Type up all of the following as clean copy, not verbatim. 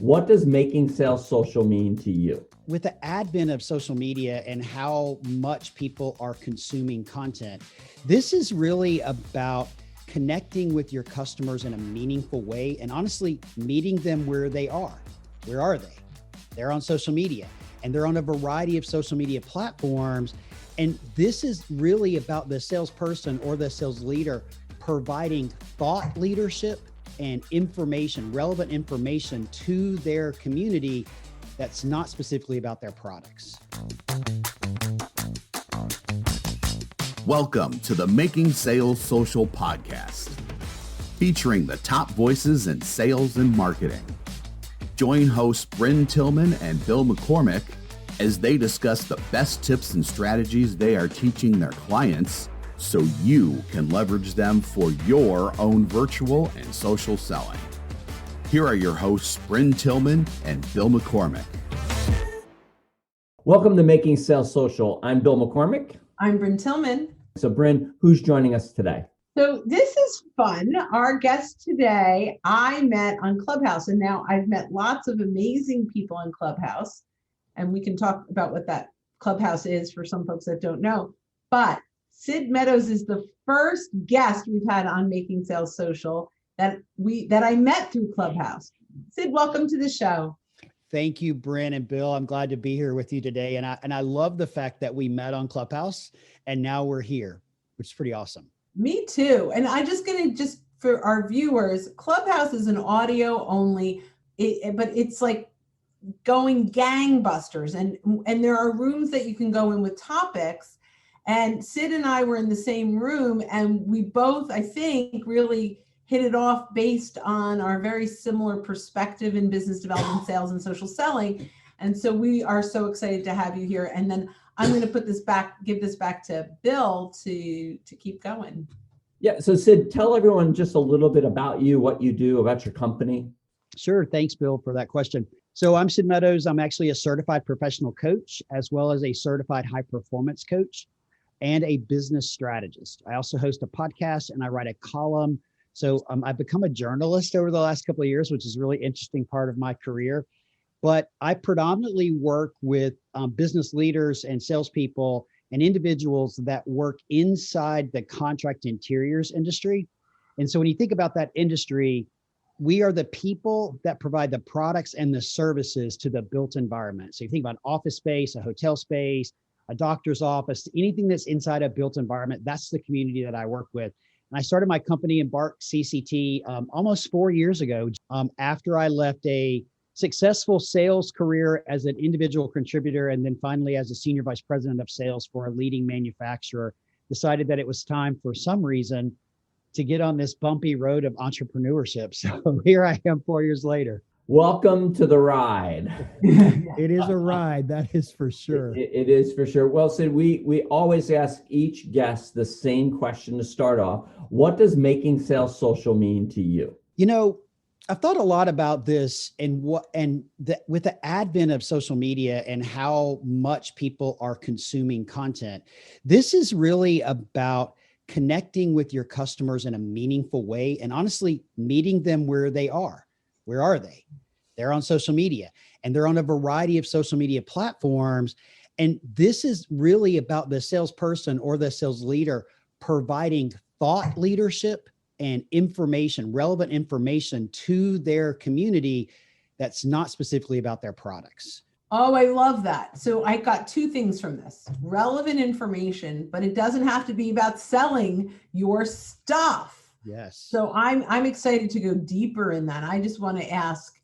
What does making sales social mean to you? With the advent of social media and how much people are consuming content, this is really about connecting with your customers in a meaningful way and honestly meeting them where they are. Where are they? They're on social media and they're on a variety of social media platforms. And this is really about the salesperson or the sales leader providing thought leadership and information, relevant information to their community that's not specifically about their products. Welcome to the Making Sales Social podcast, featuring the top voices in sales and marketing. Join hosts Bryn Tillman and Bill McCormick as they discuss the best tips and strategies they are teaching their clients so you can leverage them for your own virtual and social selling. Here are your hosts, Bryn Tillman and Bill McCormick. Welcome to Making Sales Social. I'm Bill McCormick. I'm Bryn Tillman. So Bryn, who's joining us today? So this is fun. Our guest today, I met on Clubhouse, and now I've met lots of amazing people on Clubhouse, and we can talk about what that Clubhouse is for some folks that don't know. But Sid Meadows is the first guest we've had on Making Sales Social that I met through Clubhouse. Sid, welcome to the show. Thank you, Bryn and Bill. I'm glad to be here with you today. And I love the fact that we met on Clubhouse and now we're here, which is pretty awesome. Me too. And I'm just for our viewers, Clubhouse is an audio only, but it's like going gangbusters. And there are rooms that you can go in with topics. And Sid and I were in the same room, and we both, I think, really hit it off based on our very similar perspective in business development, sales, and social selling. And so we are so excited to have you here. And then I'm going to give this back to Bill to keep going. Yeah. So Sid, tell everyone just a little bit about you, what you do, about your company. Sure. Thanks, Bill, for that question. So I'm Sid Meadows. I'm actually a certified professional coach, as well as a certified high performance coach and a business strategist. I also host a podcast and I write a column. So I've become a journalist over the last couple of years, which is a really interesting part of my career. But I predominantly work with business leaders and salespeople and individuals that work inside the contract interiors industry. And so when you think about that industry, we are the people that provide the products and the services to the built environment. So you think about office space, a hotel space, a doctor's office, anything that's inside a built environment, that's the community that I work with. And I started my company, Embark CCT, almost 4 years ago, after I left a successful sales career as an individual contributor, and then finally as a senior vice president of sales for a leading manufacturer, decided that it was time for some reason to get on this bumpy road of entrepreneurship. So here I am 4 years later. Welcome to the ride. It is a ride, that is for sure. It is for sure. Well, Sid, we always ask each guest the same question to start off. What does making sales social mean to you? You know, I've thought a lot about this with the advent of social media and how much people are consuming content. This is really about connecting with your customers in a meaningful way and honestly meeting them where they are. Where are they? They're on social media and they're on a variety of social media platforms. And this is really about the salesperson or the sales leader providing thought leadership and information, relevant information to their community that's not specifically about their products. Oh, I love that. So I got two things from this. Relevant information, but it doesn't have to be about selling your stuff. Yes. So I'm excited to go deeper in that. I just want to ask,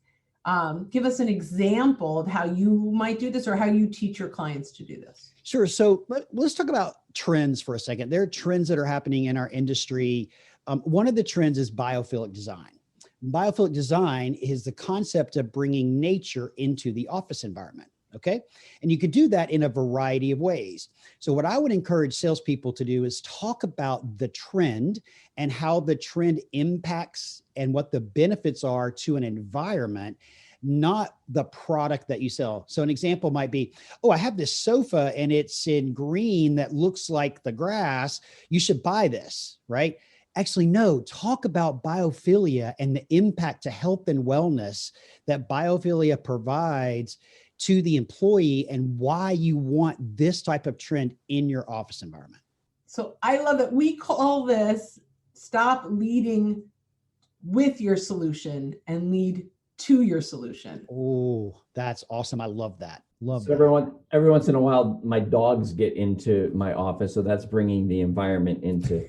give us an example of how you might do this or how you teach your clients to do this. Sure. So let's talk about trends for a second. There are trends that are happening in our industry. One of the trends is biophilic design. Biophilic design is the concept of bringing nature into the office environment. Okay. And you could do that in a variety of ways. So what I would encourage salespeople to do is talk about the trend and how the trend impacts and what the benefits are to an environment, not the product that you sell. So an example might be, oh, I have this sofa and it's in green that looks like the grass. You should buy this, right? Actually, no, talk about biophilia and the impact to health and wellness that biophilia provides to the employee and why you want this type of trend in your office environment. So I love it. We call this stop leading with your solution and lead to your solution. Oh, that's awesome. I love that. Love So that. every once in a while, my dogs get into my office, so that's bringing the environment into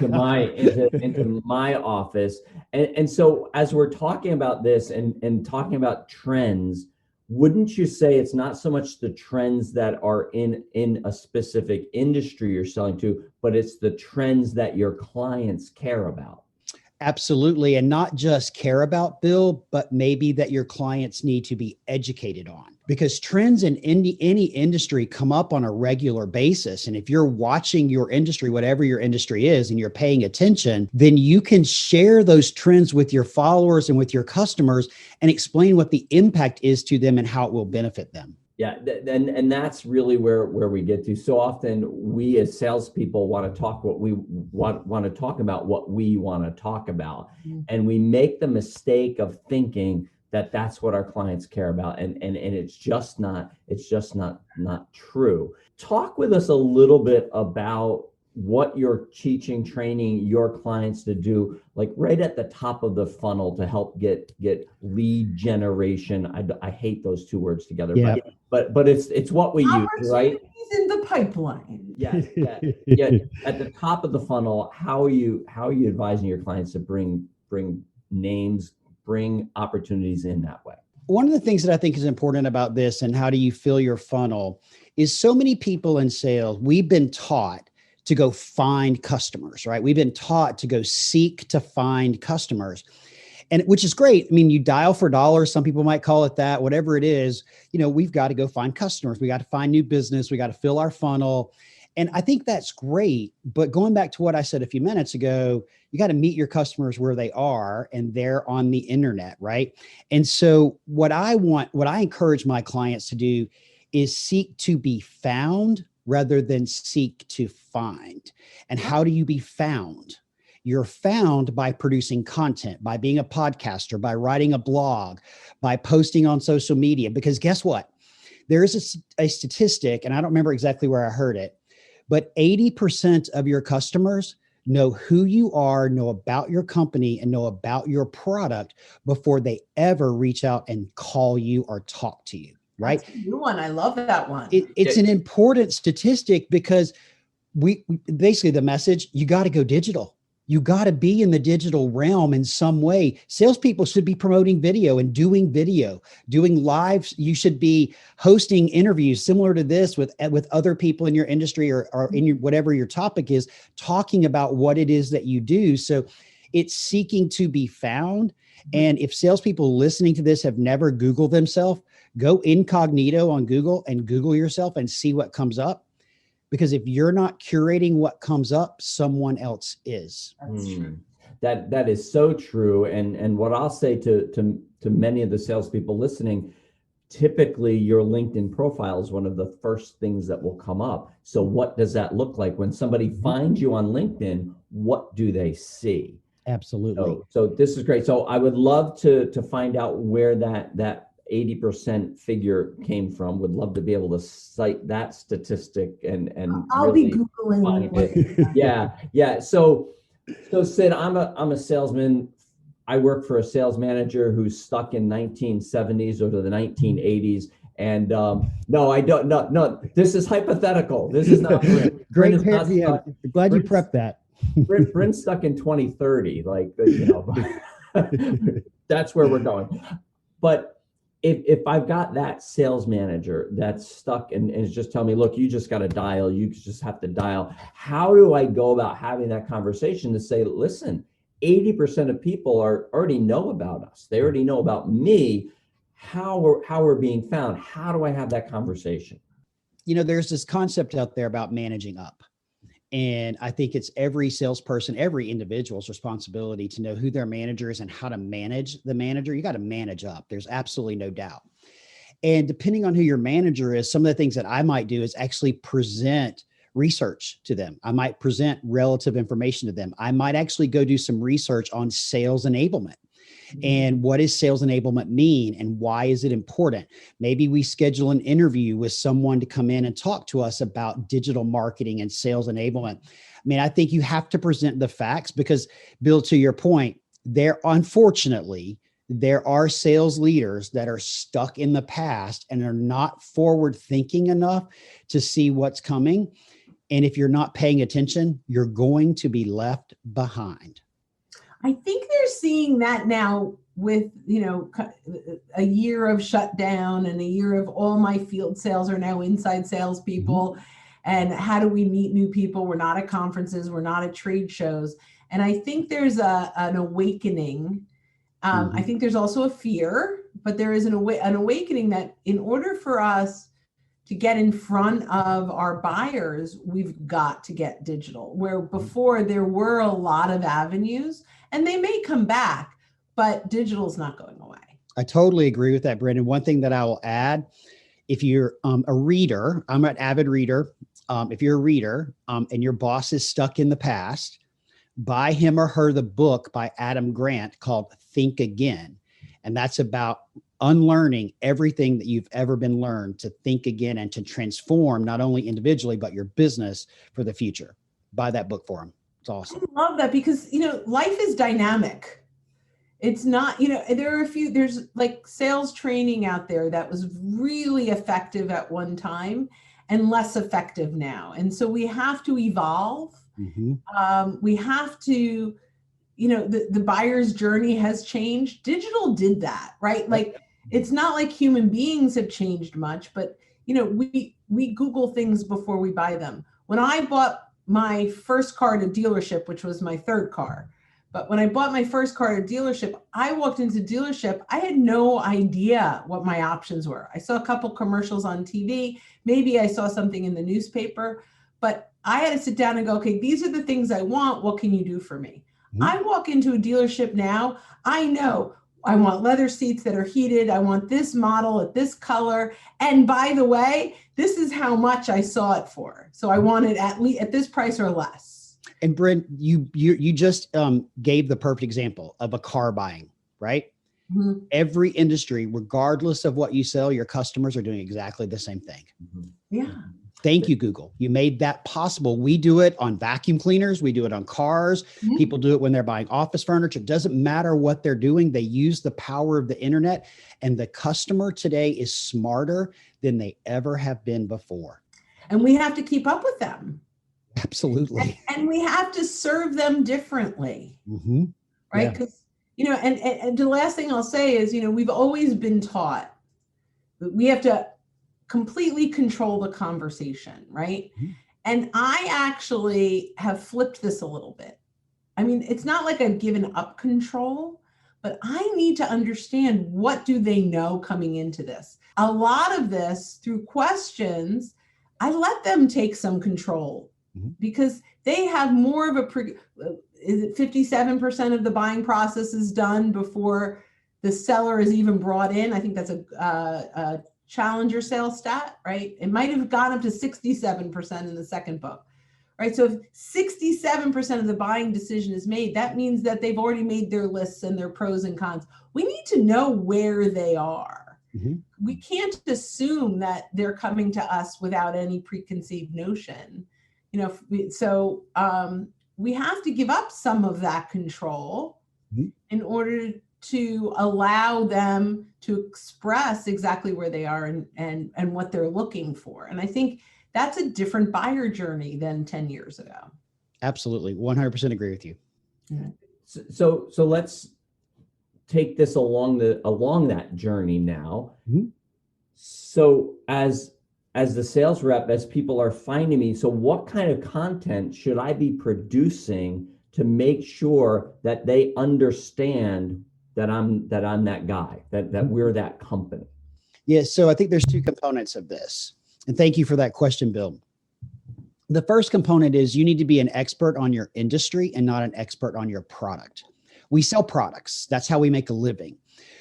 my office. And so as we're talking about this and talking about trends, wouldn't you say it's not so much the trends that are in a specific industry you're selling to, but it's the trends that your clients care about? Absolutely. And not just care about, Bill, but maybe that your clients need to be educated on, because trends in any industry come up on a regular basis. And if you're watching your industry, whatever your industry is, and you're paying attention, then you can share those trends with your followers and with your customers and explain what the impact is to them and how it will benefit them. Yeah, and that's really where we get to. So often we as salespeople want to talk what we want to talk about what we want to talk about, and we make the mistake of thinking that that's what our clients care about, and it's just not true. Talk with us a little bit about what you're teaching, training your clients to do, like right at the top of the funnel to help get lead generation. I hate those two words together, Yeah. but it's what we use, right? Opportunities in the pipeline. Yeah. At the top of the funnel, how are you advising your clients to bring names, bring opportunities in that way? One of the things that I think is important about this and how do you fill your funnel is so many people in sales, we've been taught to go find customers, right? We've been taught to go seek to find customers, and which is great. I mean, you dial for dollars. Some people might call it that, whatever it is, we've got to go find customers. We got to find new business. We got to fill our funnel. And I think that's great. But going back to what I said a few minutes ago, you got to meet your customers where they are, and they're on the internet, right? And so what I encourage my clients to do is seek to be found rather than seek to find. And how do you be found? You're found by producing content, by being a podcaster, by writing a blog, by posting on social media. Because guess what? There is a statistic, and I don't remember exactly where I heard it, but 80% of your customers know who you are, know about your company, and know about your product before they ever reach out and call you or talk to you. Right? That's a new one. I love that one. It's an important statistic because we basically the message, you got to go digital. You got to be in the digital realm in some way. Salespeople should be promoting video and doing lives. You should be hosting interviews similar to this with other people in your industry or in your, whatever your topic is, talking about what it is that you do. So it's seeking to be found. And if salespeople listening to this have never Googled themselves, go incognito on Google and Google yourself and see what comes up. Because if you're not curating what comes up, someone else is. That's true. That is so true. And what I'll say to many of the salespeople listening, typically your LinkedIn profile is one of the first things that will come up. So what does that look like when somebody finds you on LinkedIn? What do they see? Absolutely. So this is great. So I would love to find out where that 80% figure came from. Would love to be able to cite that statistic and I'll really be Googling it. Yeah. So Sid, I'm a salesman. I work for a sales manager who's stuck in 1970s or the 1980s. And no, I don't. No, this is hypothetical. This is not great. Yeah, glad you prepped that. Brent's stuck in 2030. Like, that's where we're going. But if I've got that sales manager that's stuck and is just telling me, look, you just got to dial, you just have to dial. How do I go about having that conversation to say, listen, 80% of people already know about us. They already know about me, how we're being found. How do I have that conversation? There's this concept out there about managing up. And I think it's every salesperson, every individual's responsibility to know who their manager is and how to manage the manager. You got to manage up. There's absolutely no doubt. And depending on who your manager is, some of the things that I might do is actually present research to them. I might present relative information to them. I might actually go do some research on sales enablement. And what does sales enablement mean and why is it important? Maybe we schedule an interview with someone to come in and talk to us about digital marketing and sales enablement. I mean, I think you have to present the facts because, Bill, to your point, unfortunately, there are sales leaders that are stuck in the past and are not forward thinking enough to see what's coming. And if you're not paying attention, you're going to be left behind. I think they're seeing that now with, a year of shutdown and a year of all my field sales are now inside salespeople. Mm-hmm. And how do we meet new people? We're not at conferences. We're not at trade shows. And I think there's an awakening. Mm-hmm. I think there's also a fear, but there is an awakening that in order for us to get in front of our buyers, we've got to get digital, where before there were a lot of avenues and they may come back, but digital's not going away. I totally agree with that, Brendan. One thing that I will add, if you're a reader, I'm an avid reader. If you're a reader and your boss is stuck in the past, buy him or her the book by Adam Grant called Think Again. And that's about unlearning everything that you've ever been learned to think again and to transform not only individually, but your business for the future. Buy that book for him. It's awesome. I love that because, life is dynamic. It's not, there's like sales training out there that was really effective at one time and less effective now. And so we have to evolve. Mm-hmm. We have to, the buyer's journey has changed. Digital did that, right? Like, it's not like human beings have changed much, but, we Google things before we buy them. When I bought my first car at a dealership, which was my third car, but when I bought my first car at a dealership, I walked into dealership. I had no idea what my options were. I saw a couple commercials on TV. Maybe I saw something in the newspaper, but I had to sit down and go, okay, these are the things I want. What can you do for me? Mm-hmm. I walk into a dealership now. I know I want leather seats that are heated. I want this model at this color. And by the way, this is how much I saw it for. So I want it at least at this price or less. And Brent, you just gave the perfect example of a car buying, right? Mm-hmm. Every industry, regardless of what you sell, your customers are doing exactly the same thing. Mm-hmm. Yeah. Thank you, Google. You made that possible. We do it on vacuum cleaners. We do it on cars. Mm-hmm. People do it when they're buying office furniture. It doesn't matter what they're doing. They use the power of the internet. And the customer today is smarter than they ever have been before. And we have to keep up with them. Absolutely. And we have to serve them differently. Mm-hmm. Right? Because, and the last thing I'll say is, we've always been taught that we have to completely control the conversation, right? Mm-hmm. And I actually have flipped this a little bit. I mean, it's not like I've given up control, but I need to understand what do they know coming into this. A lot of this through questions, I let them take some control mm-hmm. because they have more of is it 57% of the buying process is done before the seller is even brought in? I think that's a Challenger sales stat, right? It might have gone up to 67% in the second book, right? So if 67% of the buying decision is made, that means that they've already made their lists and their pros and cons. We need to know where they are. Mm-hmm. We can't assume that they're coming to us without any preconceived notion. So we have to give up some of that control mm-hmm. in order to allow them to express exactly where they are and what they're looking for. And I think that's a different buyer journey than 10 years ago. Absolutely. 100% agree with you. Mm-hmm. So let's take this along that journey now. Mm-hmm. So as the sales rep, as people are finding me, so what kind of content should I be producing to make sure that they understand that I'm that guy, that we're that company? Yeah. So I think there's two components of this. And thank you for that question, Bill. The first component is you need to be an expert on your industry and not an expert on your product. We sell products. That's how we make a living.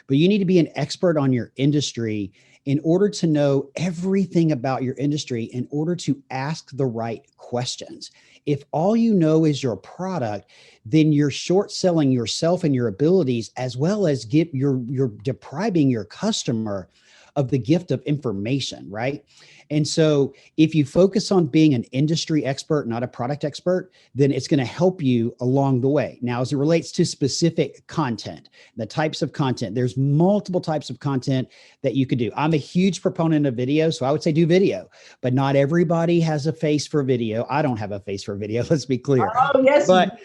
But you need to be an expert on your industry in order to know everything about your industry, in order to ask the right questions. If all you know is your product, then you're short selling yourself and your abilities, as well as you're depriving your customer of the gift of information, right? And so if you focus on being an industry expert, not a product expert, then it's going to help you along the way. Now, as it relates to specific content, the types of content, there's multiple types of content that you could do. I'm a huge proponent of video, so I would say do video, but not everybody has a face for video. I don't have a face for video, let's be clear. Oh, yes, but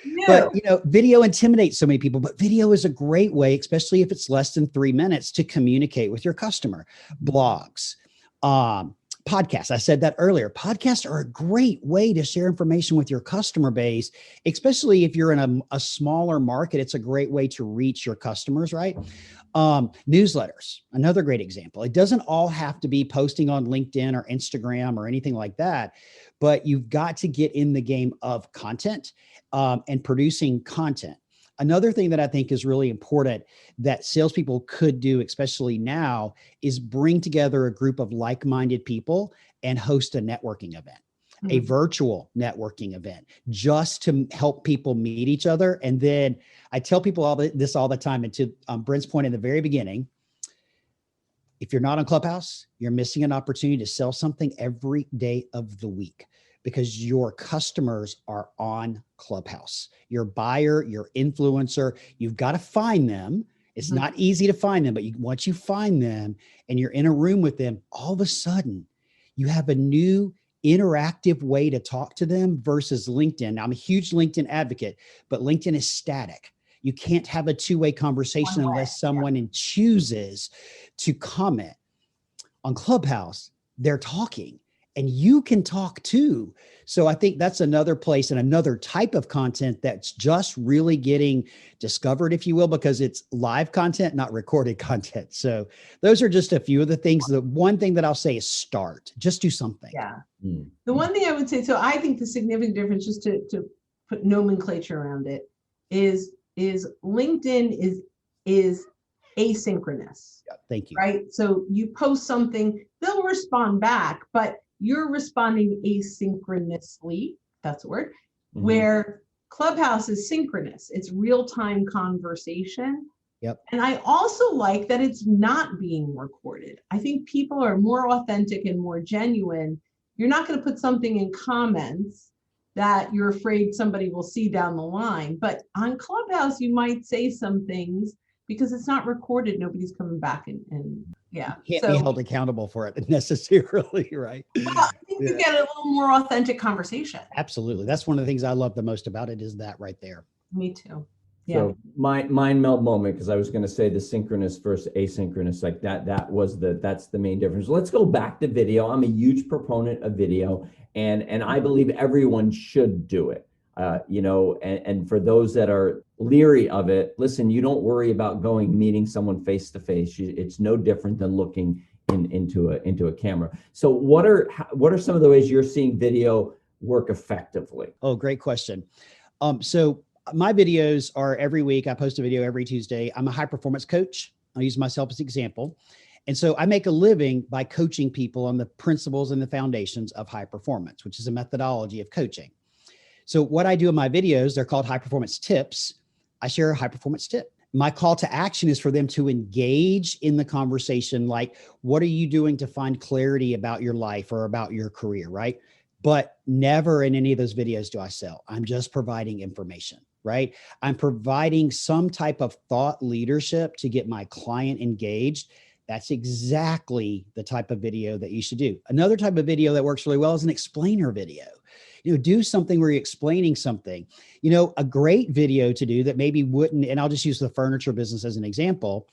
video intimidates so many people, but video is a great way, especially if it's less than 3 minutes, to communicate with your customer. Blogs, podcasts. I said that earlier. Podcasts are a great way to share information with your customer base, especially if you're in a smaller market. It's a great way to reach your customers, right? Newsletters, another great example. It doesn't all have to be posting on LinkedIn or Instagram or anything like that, but you've got to get in the game of content and producing content. Another thing that I think is really important that salespeople could do, especially now, is bring together a group of like-minded people and host a networking event, a virtual networking event, just to help people meet each other. And then I tell people this all the time. And to Brent's point in the very beginning, if you're not on Clubhouse, you're missing an opportunity to sell something every day of the week, because your customers are on Clubhouse. Your buyer, your influencer, you've got to find them. It's not easy to find them, but once you find them and you're in a room with them, all of a sudden you have a new interactive way to talk to them versus LinkedIn. Now, I'm a huge LinkedIn advocate, but LinkedIn is static. You can't have a two-way conversation unless someone chooses to comment. On Clubhouse, they're talking. And you can talk too. So I think that's another place and another type of content that's just really getting discovered, if you will, because it's live content, not recorded content. So those are just a few of the things. The one thing that I'll say is start, just do something. Yeah. The one thing I would say, so I think the significant difference, just to put nomenclature around it, is LinkedIn is asynchronous. Yeah, thank you. Right. So you post something, they'll respond back, but you're responding asynchronously, that's the word, where Clubhouse is synchronous. It's real-time conversation. Yep. And I also like that it's not being recorded. I think people are more authentic and more genuine. You're not going to put something in comments that you're afraid somebody will see down the line. But on Clubhouse, you might say some things because it's not recorded. Nobody's coming back and yeah. You can't be held accountable for it necessarily, right? Well, I think you get a little more authentic conversation. Absolutely. That's one of the things I love the most about it, is that right there. Me too. Yeah. So mind melt moment, because I was going to say the synchronous versus asynchronous, like that's the main difference. Let's go back to video. I'm a huge proponent of video, and I believe everyone should do it. And for those that are leery of it, listen, you don't worry about meeting someone face to face. It's no different than looking into a camera. So what are some of the ways you're seeing video work effectively? Oh, great question. So my videos are every week. I post a video every Tuesday. I'm a high performance coach. I'll use myself as an example. And so I make a living by coaching people on the principles and the foundations of high performance, which is a methodology of coaching. So what I do in my videos, they're called high performance tips. I share a high performance tip. My call to action is for them to engage in the conversation. Like, what are you doing to find clarity about your life or about your career, right? But never in any of those videos do I sell. I'm just providing information, right? I'm providing some type of thought leadership to get my client engaged. That's exactly the type of video that you should do. Another type of video that works really well is an explainer video. Do something where you're explaining something. A great video to do that maybe wouldn't, and I'll just use the furniture business as an example,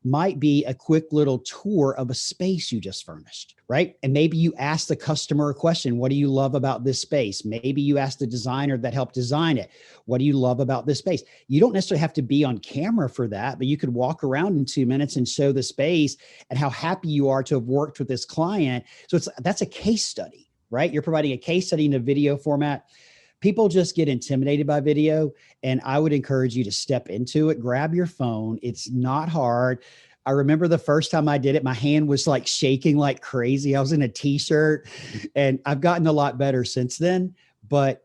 might be a quick little tour of a space you just furnished, right? And maybe you ask the customer a question. What do you love about this space? Maybe you ask the designer that helped design it. What do you love about this space? You don't necessarily have to be on camera for that, but you could walk around in 2 minutes and show the space and how happy you are to have worked with this client. So that's a case study, right? You're providing a case study in a video format. people just get intimidated by video, and I would encourage you to step into it. Grab your phone. It's not hard. I remember the first time I did it, my hand was like shaking like crazy. I was in a t-shirt, and I've gotten a lot better since then. But,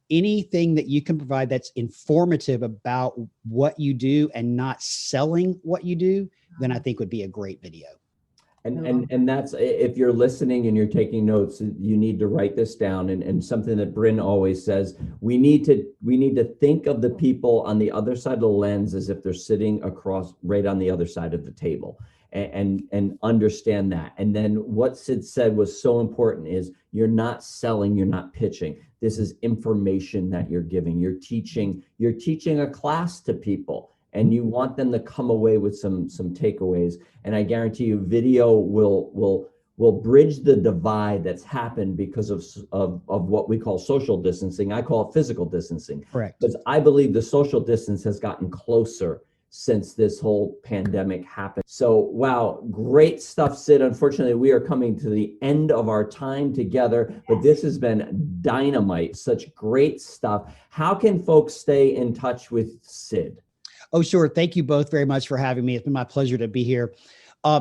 anything that you can provide that's informative about what you do and not selling what you do, then I think would be a great video. And that's, if you're listening and you're taking notes, you need to write this down. And something that Bryn always says, we need to think of the people on the other side of the lens as if they're sitting across right on the other side of the table, and understand that. And then what Sid said was so important is you're not selling, you're not pitching. This is information that you're giving. You're teaching a class to people, and you want them to come away with some takeaways. And I guarantee you, video will bridge the divide that's happened because of what we call social distancing. I call it physical distancing. Correct. Because I believe the social distance has gotten closer since this whole pandemic happened. So, wow, great stuff, Sid. Unfortunately, we are coming to the end of our time together, but this has been dynamite, such great stuff. How can folks stay in touch with Sid? Oh, sure. Thank you both very much for having me. It's been my pleasure to be here.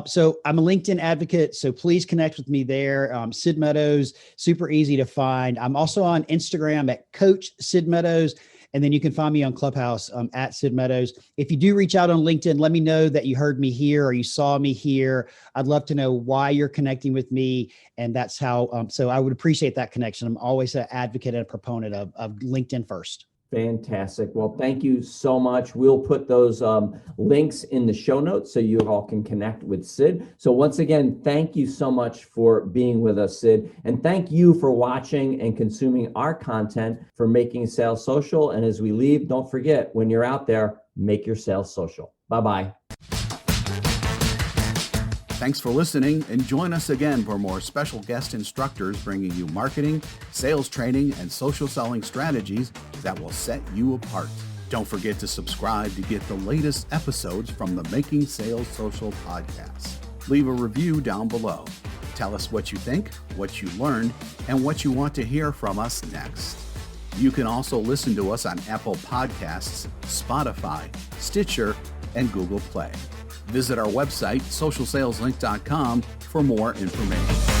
So I'm a LinkedIn advocate, so please connect with me there. Sid Meadows, super easy to find. I'm also on Instagram at Coach Sid Meadows. And then you can find me on Clubhouse at Sid Meadows. If you do reach out on LinkedIn, let me know that you heard me here or you saw me here. I'd love to know why you're connecting with me. And that's how, so I would appreciate that connection. I'm always an advocate and a proponent of LinkedIn first. Fantastic. Well, thank you so much. We'll put those links in the show notes so you all can connect with Sid. So once again, thank you so much for being with us, Sid. And thank you for watching and consuming our content for Making Sales Social. And as we leave, don't forget, when you're out there, make your sales social. Bye-bye. Thanks for listening, and join us again for more special guest instructors bringing you marketing, sales training, and social selling strategies that will set you apart. Don't forget to subscribe to get the latest episodes from the Making Sales Social podcast. Leave a review down below. Tell us what you think, what you learned, and what you want to hear from us next. You can also listen to us on Apple Podcasts, Spotify, Stitcher, and Google Play. Visit our website, socialsaleslink.com, for more information.